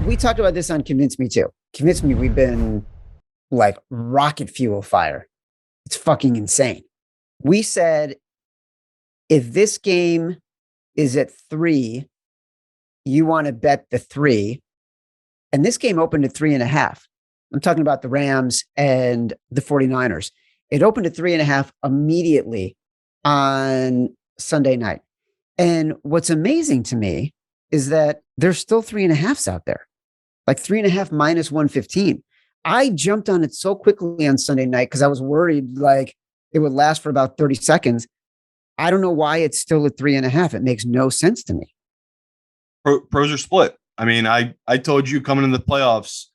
we talked about this on Convince Me too. Convince Me, we've been like rocket fuel fire. It's fucking insane. We said, if this game is at 3, you want to bet the 3. And this game opened at 3.5. I'm talking about the Rams and the 49ers. It opened at 3.5 immediately on Sunday night. And what's amazing to me is that there's still 3.5s out there, like 3.5 minus 115. I jumped on it so quickly on Sunday night because I was worried like it would last for about 30 seconds. I don't know why it's still at 3.5. It makes no sense to me. Pros are split. I mean, I told you coming into the playoffs,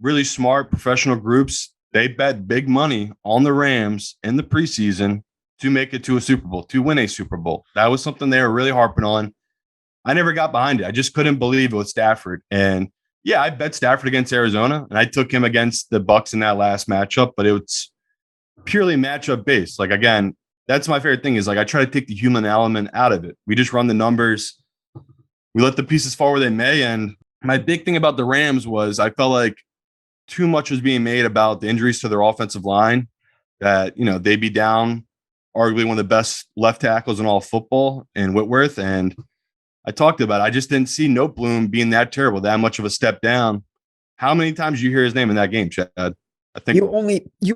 really smart professional groups, they bet big money on the Rams in the preseason to make it to a Super Bowl, to win a Super Bowl. That was something they were really harping on. I never got behind it. I just couldn't believe it with Stafford. And yeah, I bet Stafford against Arizona, and I took him against the Bucs in that last matchup, but it was purely matchup based. Like, again, that's my favorite thing is like I try to take the human element out of it. We just run the numbers. We let the pieces fall where they may. And my big thing about the Rams was I felt like too much was being made about the injuries to their offensive line, that, you know, they'd be down arguably one of the best left tackles in all of football in Whitworth. And I talked about it. I just didn't see Noteboom being that terrible, that much of a step down. How many times did you hear his name in that game, Chad? I think you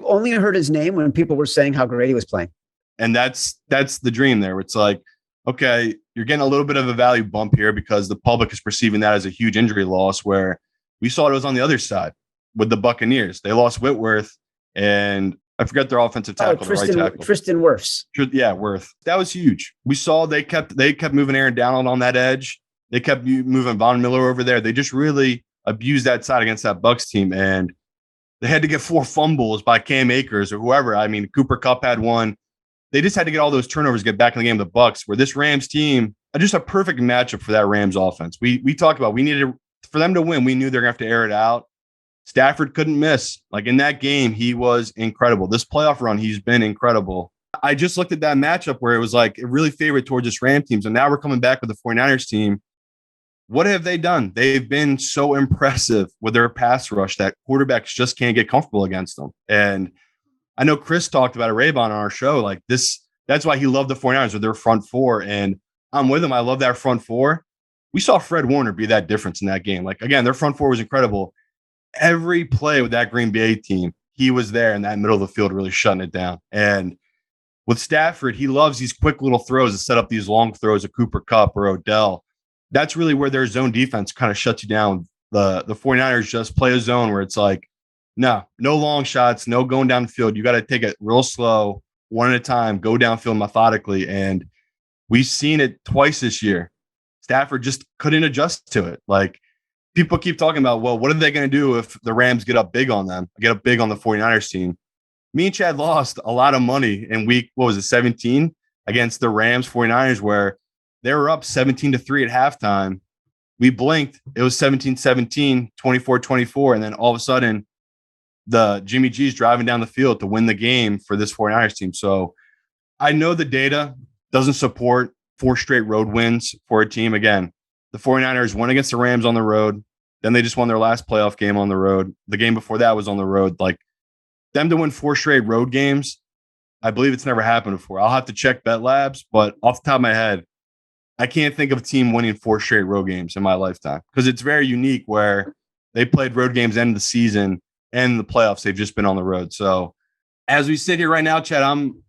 only heard his name when people were saying how great he was playing. And that's the dream there. It's like, okay, you're getting a little bit of a value bump here because the public is perceiving that as a huge injury loss, where we saw it was on the other side with the Buccaneers. They lost Whitworth, and I forget their offensive tackle, the right tackle. Tristan Wirfs. Yeah, Wirth. That was huge. We saw they kept moving Aaron Donald on that edge. They kept moving Von Miller over there. They just really abused that side against that Bucs team, and they had to get 4 fumbles by Cam Akers or whoever. I mean, Cooper Kupp had one. They just had to get all those turnovers, get back in the game of the Bucs, where this Rams team, just a perfect matchup for that Rams offense. We talked about we needed for them to win. We knew they're going to have to air it out. Stafford couldn't miss. Like in that game, he was incredible. This playoff run, he's been incredible. I just looked at that matchup where it was like it really favored towards this Ram team. So now we're coming back with the 49ers team. What have they done? They've been so impressive with their pass rush that quarterbacks just can't get comfortable against them. And I know Chris talked about it, Raybon, on our show. Like this, that's why he loved the 49ers with their front four. And I'm with him. I love that front four. We saw Fred Warner be that difference in that game. Like, again, their front four was incredible. Every play with that Green Bay team, he was there in that middle of the field, really shutting it down. And with Stafford, he loves these quick little throws to set up these long throws of Cooper Kupp or Odell. That's really where their zone defense kind of shuts you down. The 49ers just play a zone where it's like, no long shots, no going down the field. You got to take it real slow, one at a time, go downfield methodically. And we've seen it twice this year. Stafford just couldn't adjust to it. Like, people keep talking about, well, what are they going to do if the Rams get up big on them, get up big on the 49ers team? Me and Chad lost a lot of money in week, 17 against the Rams 49ers, where they were up 17-3 at halftime. We blinked. It was 17-17, 24-24. And then all of a sudden, the Jimmy G's driving down the field to win the game for this 49ers team. So I know the data doesn't support 4 straight road wins for a team. Again, the 49ers won against the Rams on the road. Then they just won their last playoff game on the road. The game before that was on the road. Like, them to win 4 straight road games, I believe it's never happened before. I'll have to check Bet Labs, but off the top of my head, I can't think of a team winning 4 straight road games in my lifetime, because it's very unique where they played road games end of the season and the playoffs. They've just been on the road. So as we sit here right now, Chad, I'm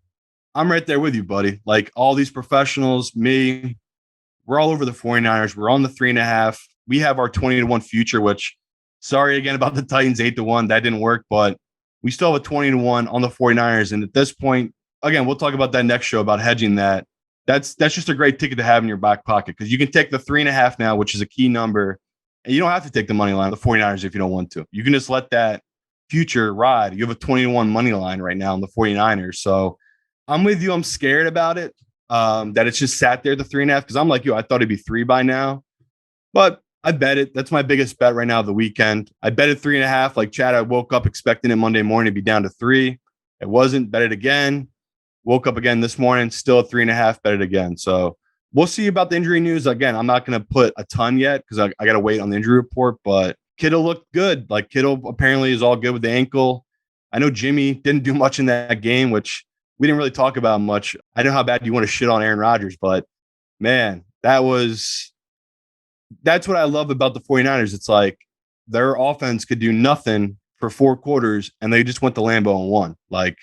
right there with you, buddy. Like, all these professionals, me, we're all over the 49ers. We're on the 3.5. We have our 20-1 future, which, sorry again about the Titans 8-1. That didn't work, but we still have a 20-1 on the 49ers. And at this point, again, we'll talk about that next show about hedging that. That's just a great ticket to have in your back pocket, because you can take the 3.5 now, which is a key number, and you don't have to take the money line of the 49ers if you don't want to. You can just let that future ride. You have a 20-1 money line right now on the 49ers. So I'm with you. I'm scared about it, that it's just sat there at the 3.5, because I'm like you. I thought it'd be 3 by now, but I bet it. That's my biggest bet right now of the weekend. I bet it 3.5. Like Chad, I woke up expecting it Monday morning to be down to 3. It wasn't. Bet it again. Woke up again this morning, still at 3.5. Bet it again. So we'll see about the injury news. Again, I'm not going to put a ton yet because I got to wait on the injury report, but Kittle looked good. Like Kittle apparently is all good with the ankle. I know Jimmy didn't do much in that game, which we didn't really talk about much. I know how bad you want to shit on Aaron Rodgers, but man, that's what I love about the 49ers. It's like their offense could do nothing for 4 quarters and they just went to Lambeau and won. Like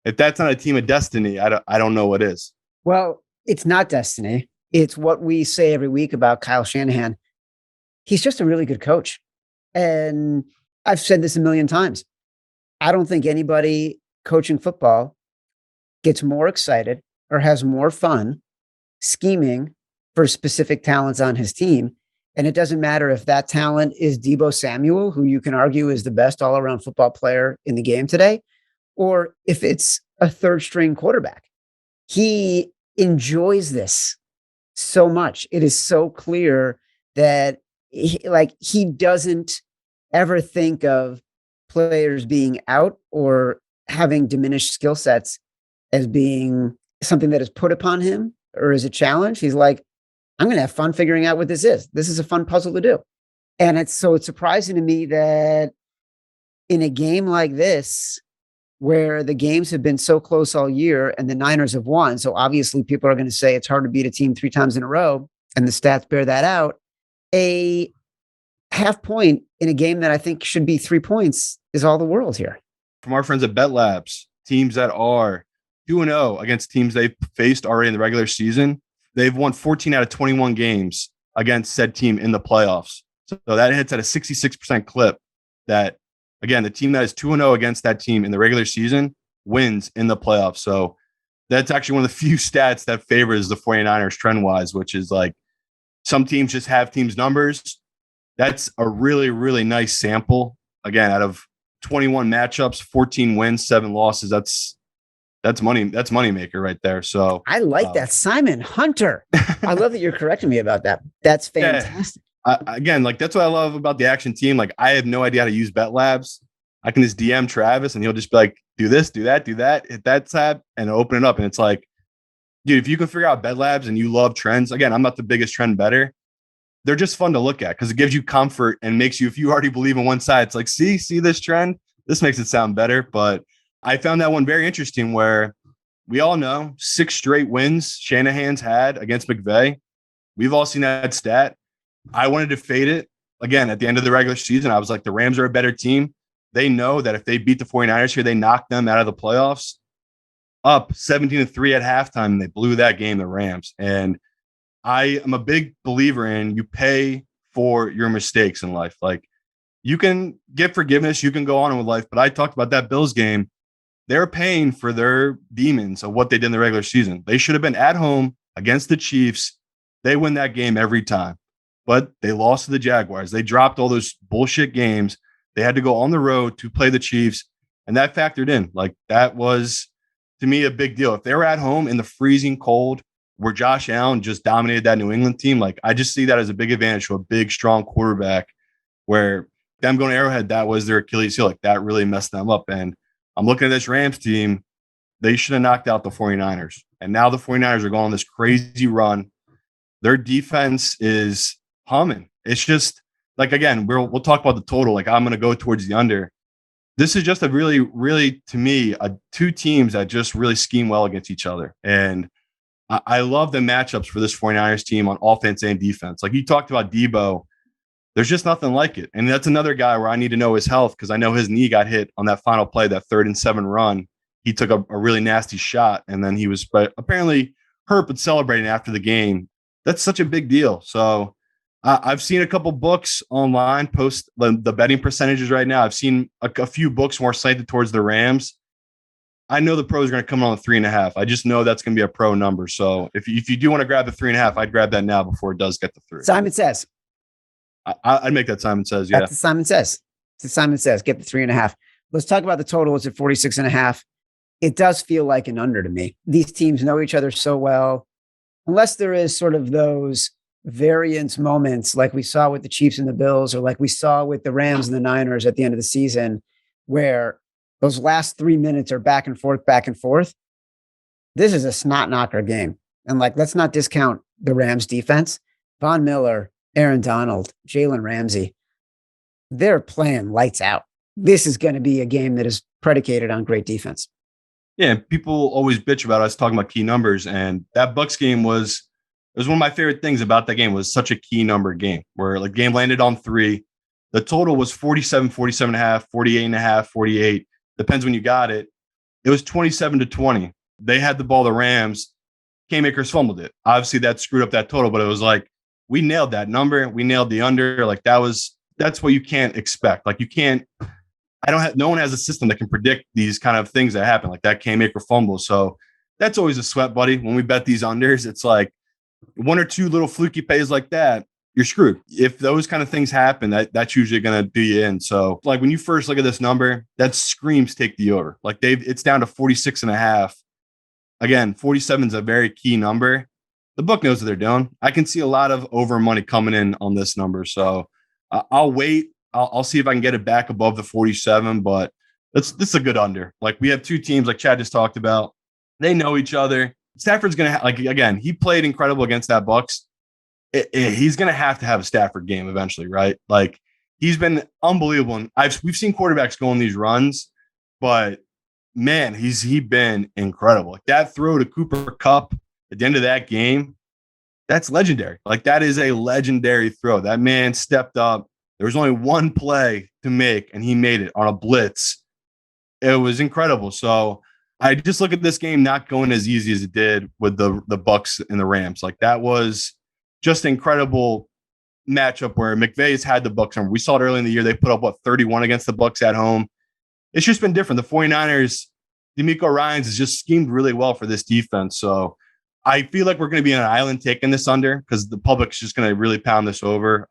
if that's not a team of destiny, I don't know what is. Well, it's not destiny. It's what we say every week about Kyle Shanahan. He's just a really good coach. And I've said this a million times. I don't think anybody coaching football gets more excited or has more fun scheming for specific talents on his team. And it doesn't matter if that talent is Deebo Samuel, who you can argue is the best all-around football player in the game today, or if it's a third-string quarterback. He enjoys this so much. It is so clear that he doesn't ever think of players being out or having diminished skill sets as being something that is put upon him or as a challenge. He's like, I'm going to have fun figuring out what this is. This is a fun puzzle to do. And it's surprising to me that in a game like this, where the games have been so close all year and the Niners have won, so obviously people are going to say it's hard to beat a team 3 times in a row, and the stats bear that out. A half point in a game that I think should be 3 points is all the world here. From our friends at Bet Labs, teams that are 2-0 against teams they've faced already in the regular season, they've won 14 out of 21 games against said team in the playoffs. So that hits at a 66% clip that, again, the team that is 2-0 against that team in the regular season wins in the playoffs. So that's actually one of the few stats that favors the 49ers trend-wise, which is like some teams just have teams' numbers. That's a really, really nice sample. Again, out of 21 matchups, 14 wins, 7 losses. That's money. That's moneymaker right there. So I like that. Simon Hunter. I love that you're correcting me about that. That's fantastic. Yeah. Again, like that's what I love about the action team. Like I have no idea how to use Bet Labs. I can just DM Travis and he'll just be like, do this, do that, hit that tab and open it up. And it's like, dude, if you can figure out Bet Labs and you love trends, again, I'm not the biggest trend better. They're just fun to look at because it gives you comfort and makes you, if you already believe in one side, it's like, see this trend. This makes it sound better. But I found that one very interesting where we all know 6 straight wins Shanahan's had against McVay. We've all seen that stat. I wanted to fade it. Again, at the end of the regular season, I was like, the Rams are a better team. They know that if they beat the 49ers here, they knock them out of the playoffs. Up 17-3 at halftime, and they blew that game, the Rams. And I am a big believer in you pay for your mistakes in life. Like you can get forgiveness, you can go on with life. But I talked about that Bills game. They're paying for their demons of what they did in the regular season. They should have been at home against the Chiefs. They win that game every time. But they lost to the Jaguars. They dropped all those bullshit games. They had to go on the road to play the Chiefs. And that factored in. Like that was, to me, a big deal. If they were at home in the freezing cold, where Josh Allen just dominated that New England team, like I just see that as a big advantage to a big, strong quarterback where them going to Arrowhead, that was their Achilles heel. Like that really messed them up. And I'm looking at this Rams team. They should have knocked out the 49ers. And now the 49ers are going on this crazy run. Their defense is humming. It's just like, again, we'll talk about the total. Like I'm going to go towards the under. This is just a really, really, to me, 2 teams that just really scheme well against each other. And I love the matchups for this 49ers team on offense and defense. Like you talked about Deebo, there's just nothing like it. And that's another guy where I need to know his health because I know his knee got hit on that final play, that 3rd and 7 run. He took a really nasty shot, and then he was apparently hurt but celebrating after the game. That's such a big deal. So I've seen a couple books online post the betting percentages right now. I've seen a few books more slanted towards the Rams. I know the pros are going to come on the 3.5. I just know that's going to be a pro number. So if you do want to grab the 3.5, I'd grab that now before it does get to 3. Simon Says. I'd make that Simon Says. Yeah. That's Simon Says. Simon Says. Get the 3.5. Let's talk about the total. It's at 46.5. It does feel like an under to me. These teams know each other so well. Unless there is sort of those variance moments like we saw with the Chiefs and the Bills, or like we saw with the Rams and the Niners at the end of the season, where those last 3 minutes are back and forth. This is a snot knocker game. And like, let's not discount the Rams defense. Von Miller, Aaron Donald, Jalen Ramsey, they're playing lights out. This is going to be a game that is predicated on great defense. Yeah, people always bitch about us talking about key numbers, and that Bucks game was one of my favorite things about that game. Was such a key number game where like game landed on 3. The total was 47, 47 and a half, 48 and a half, 48. Depends when you got it. It was 27-20. They had the ball, the Rams. K-Makers fumbled it. Obviously, that screwed up that total, but it was like we nailed that number. We nailed the under. Like that's what you can't expect. Like you can't. No one has a system that can predict these kind of things that happen, like that K-Maker fumble. So that's always a sweat, buddy. When we bet these unders, it's like one or two little fluky plays like that, you're screwed. If those kind of things happen, that's usually going to do you in. So like when you first look at this number, that screams take the over. Like it's down to 46 and a half. Again, 47 is a very key number. The book knows what they're doing. I can see a lot of over money coming in on this number. So I'll wait. I'll see if I can get it back above the 47, but this is a good under. Like we have two teams, like Chad just talked about. They know each other. Stafford's going to again, he played incredible against that Bucks. He's going to have a Stafford game eventually, right? Like he's been unbelievable. And we've seen quarterbacks go on these runs, but man, he's been incredible. Like that throw to Cooper Kupp at the end of that game, that's legendary. Like that is a legendary throw. That man stepped up. There was only one play to make, and he made it on a blitz. It was incredible. So I just look at this game not going as easy as it did with the Bucks and the Rams. Like that was just an incredible matchup where McVay's had the Bucks on. We saw it early in the year. They put up 31 against the Bucks at home. It's just been different. The 49ers, D'Amico Ryans has just schemed really well for this defense. So I feel like we're going to be on an island taking this under because the public's just going to really pound this over.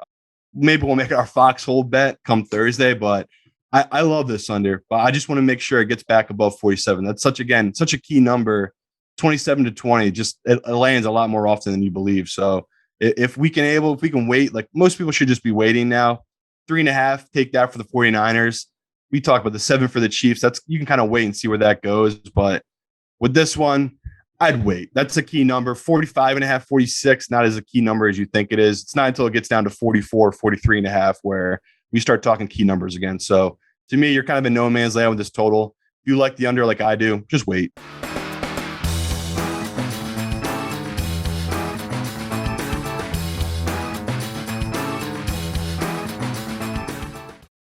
Maybe we'll make it our foxhole bet come Thursday, but I love this under. But I just want to make sure it gets back above 47. That's such a key number. 27-20, just it lands a lot more often than you believe. So if we can wait, like most people should just be waiting now. 3.5, take that for the 49ers. We talk about the 7 for the Chiefs. You can kind of wait and see where that goes. But with this one, I'd wait. That's a key number. 45.5, 46, not as a key number as you think it is. It's not until it gets down to 44, 43.5 where we start talking key numbers again. So to me, you're kind of in no man's land with this total. If you like the under like I do, just wait.